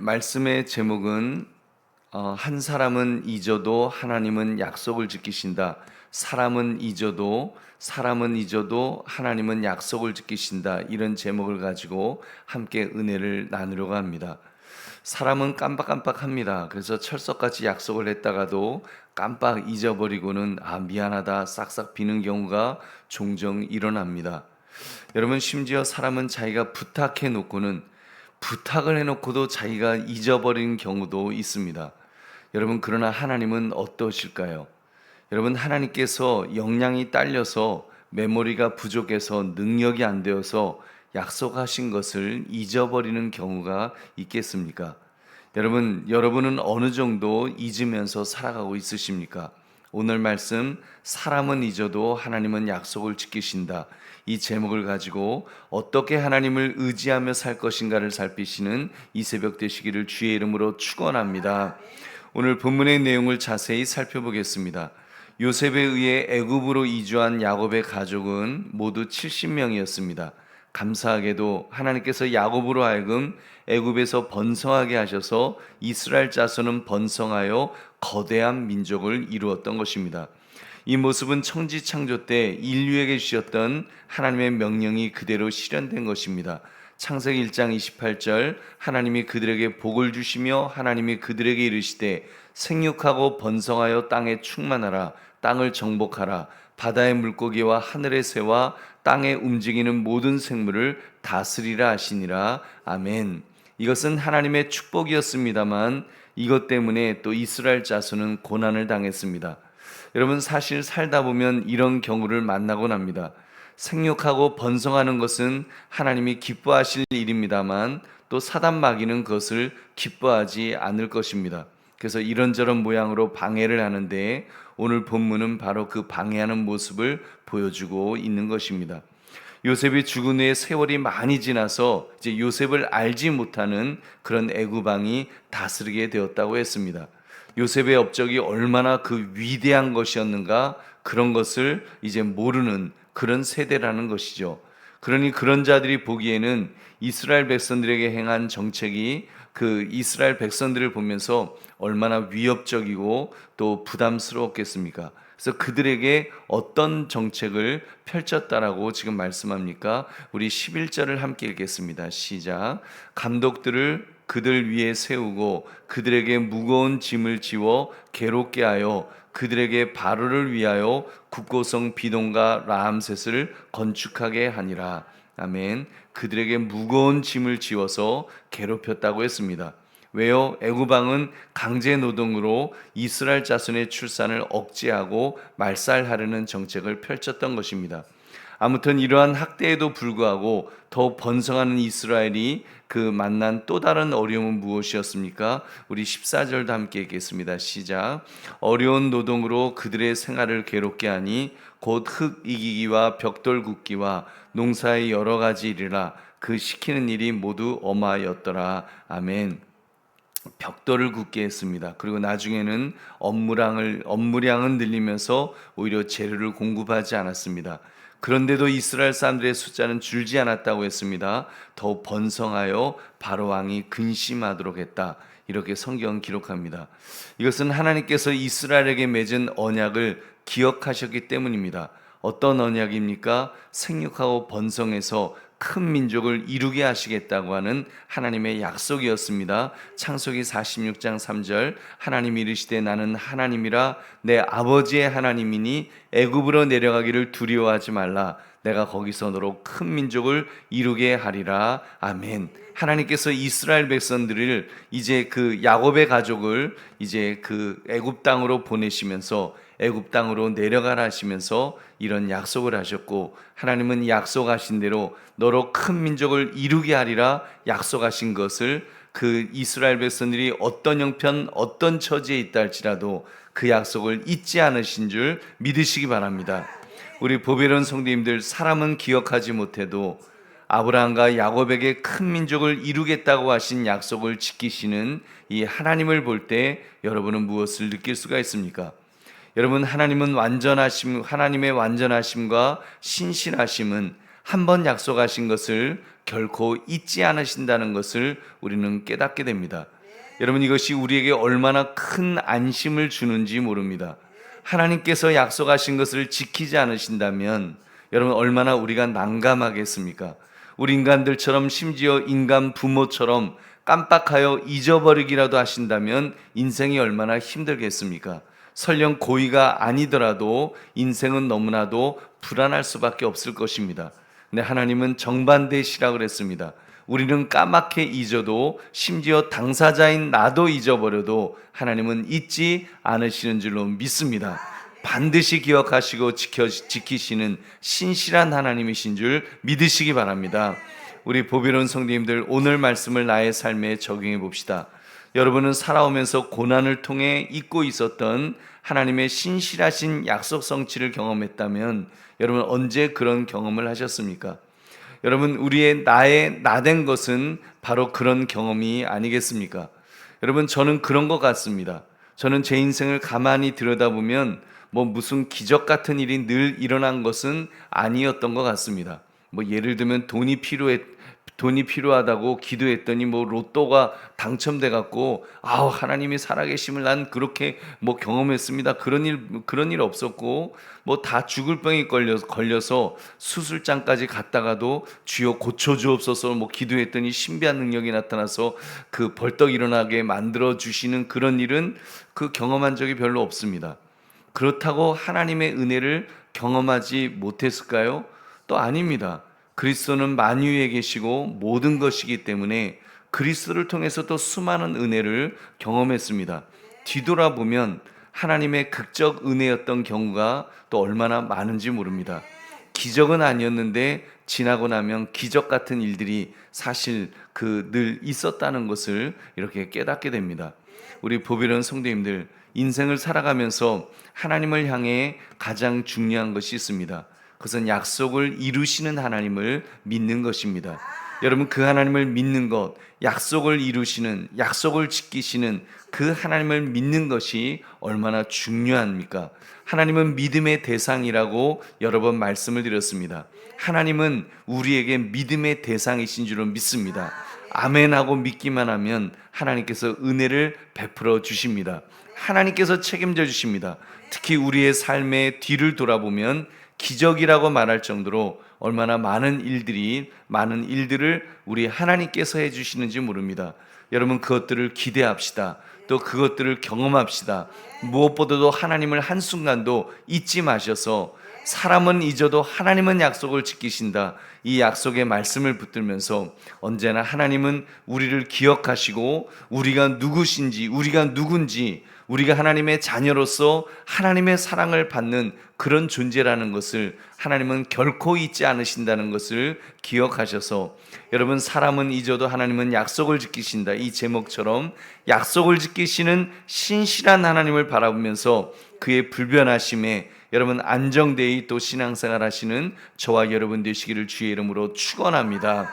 말씀의 제목은 한 사람은 잊어도 하나님은 약속을 지키신다. 사람은 잊어도 하나님은 약속을 지키신다. 이런 제목을 가지고 함께 은혜를 나누려고 합니다. 사람은 깜빡깜빡합니다. 그래서 철석같이 약속을 했다가도 깜빡 잊어버리고는 미안하다 싹싹 비는 경우가 종종 일어납니다. 여러분, 심지어 사람은 자기가 부탁해 놓고는 부탁을 해놓고도 자기가 잊어버린 경우도 있습니다. 여러분, 그러나 하나님은 어떠실까요? 여러분, 하나님께서 역량이 딸려서 메모리가 부족해서 능력이 안 되어서 약속하신 것을 잊어버리는 경우가 있겠습니까? 여러분은 어느 정도 잊으면서 살아가고 있으십니까? 오늘 말씀, 사람은 잊어도 하나님은 약속을 지키신다. 이 제목을 가지고 어떻게 하나님을 의지하며 살 것인가를 살피시는 이 새벽 되시기를 주의 이름으로 축원합니다. 오늘 본문의 내용을 자세히 살펴보겠습니다. 요셉에 의해 애굽으로 이주한 야곱의 가족은 모두 70명이었습니다. 감사하게도 하나님께서 야곱으로 하여금 애굽에서 번성하게 하셔서 이스라엘 자손은 번성하여 거대한 민족을 이루었던 것입니다. 이 모습은 천지 창조 때 인류에게 주셨던 하나님의 명령이 그대로 실현된 것입니다. 창세기 1장 28절, 하나님이 그들에게 복을 주시며 하나님이 그들에게 이르시되 생육하고 번성하여 땅에 충만하라, 땅을 정복하라, 바다의 물고기와 하늘의 새와 땅에 움직이는 모든 생물을 다스리라 하시니라. 아멘. 이것은 하나님의 축복이었습니다만 이것 때문에 또 이스라엘 자손은 고난을 당했습니다. 여러분, 사실 살다 보면 이런 경우를 만나곤 합니다. 생육하고 번성하는 것은 하나님이 기뻐하실 일입니다만 또 사단 마귀는 그것을 기뻐하지 않을 것입니다. 그래서 이런저런 모양으로 방해를 하는데 오늘 본문은 바로 그 방해하는 모습을 보여주고 있는 것입니다. 요셉이 죽은 후에 세월이 많이 지나서 이제 요셉을 알지 못하는 그런 애굽 왕이 다스리게 되었다고 했습니다. 요셉의 업적이 얼마나 그 위대한 것이었는가, 그런 것을 이제 모르는 그런 세대라는 것이죠. 그러니 그런 자들이 보기에는 이스라엘 백성들에게 행한 정책이 그 이스라엘 백성들을 보면서 얼마나 위협적이고 또 부담스러웠겠습니까? 그래서 그들에게 어떤 정책을 펼쳤다라고 지금 말씀합니까? 우리 11절을 함께 읽겠습니다. 시작. 감독들을 그들 위에 세우고 그들에게 무거운 짐을 지워 괴롭게 하여 그들에게 바로를 위하여 국고성 비동과 라암셋을 건축하게 하니라. 아멘. 그들에게 무거운 짐을 지워서 괴롭혔다고 했습니다. 왜요? 애굽 왕은 강제 노동으로 이스라엘 자손의 출산을 억제하고 말살하려는 정책을 펼쳤던 것입니다. 아무튼 이러한 학대에도 불구하고 더욱 번성하는 이스라엘이 그 만난 또 다른 어려움은 무엇이었습니까? 우리 14절도 함께 읽겠습니다. 시작. 어려운 노동으로 그들의 생활을 괴롭게 하니 곧 흙 이기기와 벽돌 굽기와 농사의 여러 가지 일이라 그 시키는 일이 모두 어마하였더라. 아멘. 벽돌을 굽게 했습니다. 그리고 나중에는 업무량은 늘리면서 오히려 재료를 공급하지 않았습니다. 그런데도 이스라엘 사람들의 숫자는 줄지 않았다고 했습니다. 더욱 번성하여 바로 왕이 근심하도록 했다. 이렇게 성경은 기록합니다. 이것은 하나님께서 이스라엘에게 맺은 언약을 기억하셨기 때문입니다. 어떤 언약입니까? 생육하고 번성해서 큰 민족을 이루게 하시겠다고 하는 하나님의 약속이었습니다. 창세기 46장 3절, 하나님이 이르시되 나는 하나님이라 내 아버지의 하나님이니 애굽으로 내려가기를 두려워하지 말라. 내가 거기서 너로 큰 민족을 이루게 하리라. 아멘. 하나님께서 이스라엘 백성들을 이제 그 야곱의 가족을 이제 그 애굽 땅으로 보내시면서 애굽 땅으로 내려가라 하시면서 이런 약속을 하셨고, 하나님은 약속하신 대로 너로 큰 민족을 이루게 하리라 약속하신 것을 그 이스라엘 백성들이 어떤 형편 어떤 처지에 있다 할지라도 그 약속을 잊지 않으신 줄 믿으시기 바랍니다. 우리 보배로운 성도님들, 사람은 기억하지 못해도 아브라함과 야곱에게 큰 민족을 이루겠다고 하신 약속을 지키시는 이 하나님을 볼 때 여러분은 무엇을 느낄 수가 있습니까? 여러분, 하나님의 완전하심과 신실하심은 한 번 약속하신 것을 결코 잊지 않으신다는 것을 우리는 깨닫게 됩니다. 여러분, 이것이 우리에게 얼마나 큰 안심을 주는지 모릅니다. 하나님께서 약속하신 것을 지키지 않으신다면 여러분, 얼마나 우리가 난감하겠습니까? 우리 인간들처럼, 심지어 인간 부모처럼 깜빡하여 잊어버리기라도 하신다면 인생이 얼마나 힘들겠습니까? 설령 고의가 아니더라도 인생은 너무나도 불안할 수밖에 없을 것입니다. 근데 하나님은 정반대시라고 그랬습니다. 우리는 까맣게 잊어도, 심지어 당사자인 나도 잊어버려도 하나님은 잊지 않으시는 줄로 믿습니다. 반드시 기억하시고 지키시는 신실한 하나님이신 줄 믿으시기 바랍니다. 우리 보배로운 성도님들, 오늘 말씀을 나의 삶에 적용해 봅시다. 여러분은 살아오면서 고난을 통해 잊고 있었던 하나님의 신실하신 약속 성취를 경험했다면 여러분, 언제 그런 경험을 하셨습니까? 여러분, 우리의 나된 것은 바로 그런 경험이 아니겠습니까? 여러분, 저는 그런 것 같습니다. 저는 제 인생을 가만히 들여다보면 무슨 기적 같은 일이 늘 일어난 것은 아니었던 것 같습니다. 예를 들면 돈이 필요하다고 기도했더니 로또가 당첨돼 갖고 하나님이 살아계심을 난 그렇게 경험했습니다. 그런 일 없었고, 다 죽을 병이 걸려서 수술장까지 갔다가도 주여 고쳐 주옵소서 기도했더니 신비한 능력이 나타나서 그 벌떡 일어나게 만들어 주시는 그런 일은 경험한 적이 별로 없습니다. 그렇다고 하나님의 은혜를 경험하지 못했을까요? 또 아닙니다. 그리스도는 만유에 계시고 모든 것이기 때문에 그리스도를 통해서 또 수많은 은혜를 경험했습니다. 뒤돌아보면 하나님의 극적 은혜였던 경우가 또 얼마나 많은지 모릅니다. 기적은 아니었는데 지나고 나면 기적 같은 일들이 사실 늘 있었다는 것을 이렇게 깨닫게 됩니다. 우리 보배로운 성도님들, 인생을 살아가면서 하나님을 향해 가장 중요한 것이 있습니다. 그것은 약속을 이루시는 하나님을 믿는 것입니다. 여러분, 그 하나님을 믿는 것, 약속을 이루시는, 약속을 지키시는 그 하나님을 믿는 것이 얼마나 중요합니까? 하나님은 믿음의 대상이라고 여러 번 말씀을 드렸습니다. 하나님은 우리에게 믿음의 대상이신 줄로 믿습니다. 아멘하고 믿기만 하면 하나님께서 은혜를 베풀어 주십니다. 하나님께서 책임져 주십니다. 특히 우리의 삶의 뒤를 돌아보면 기적이라고 말할 정도로 얼마나 많은 일들을 우리 하나님께서 해주시는지 모릅니다. 여러분, 그것들을 기대합시다. 또 그것들을 경험합시다. 무엇보다도 하나님을 한순간도 잊지 마셔서, 사람은 잊어도 하나님은 약속을 지키신다, 이 약속의 말씀을 붙들면서 언제나 하나님은 우리를 기억하시고 우리가 누구신지, 우리가 누군지, 우리가 하나님의 자녀로서 하나님의 사랑을 받는 그런 존재라는 것을 하나님은 결코 잊지 않으신다는 것을 기억하셔서, 여러분, 사람은 잊어도 하나님은 약속을 지키신다, 이 제목처럼 약속을 지키시는 신실한 하나님을 바라보면서 그의 불변하심에 여러분 안정되이 또 신앙생활 하시는 저와 여러분 되시기를 주의 이름으로 축원합니다.